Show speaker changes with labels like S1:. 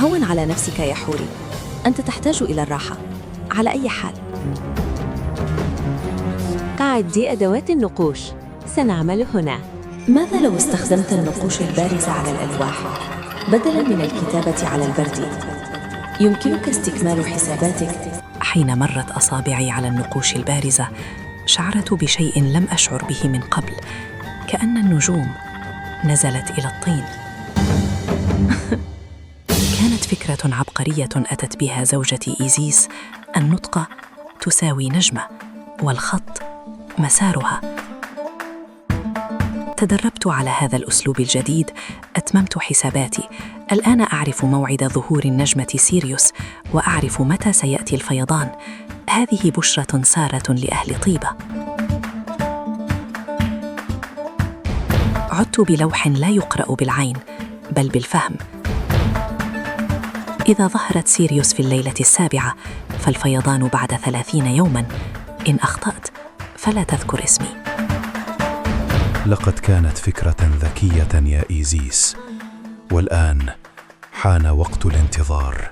S1: هون على نفسك يا حوري، أنت تحتاج إلى الراحة. على أي حال،
S2: أعدي أدوات النقوش، سنعمل هنا.
S1: ماذا لو استخدمت النقوش البارزة على الألواح بدلاً من الكتابة على البرد؟ يمكنك استكمال حساباتك.
S3: حين مرت أصابعي على النقوش البارزة شعرت بشيء لم أشعر به من قبل، كأن النجوم نزلت إلى الطين. كانت فكرة عبقرية أتت بها زوجتي إيزيس. النطق تساوي نجمة، والخط مسارها. تدربت على هذا الأسلوب الجديد، أتممت حساباتي. الآن أعرف موعد ظهور النجمة سيريوس، وأعرف متى سيأتي الفيضان. هذه بشرة سارة لأهل طيبة. عدت بلوح لا يقرأ بالعين بل بالفهم. إذا ظهرت سيريوس في الليلة السابعة فالفيضان بعد 30 يوماً. إن أخطأت فلا تذكر اسمي.
S4: لقد كانت فكرة ذكية يا إيزيس، والآن حان وقت الانتظار.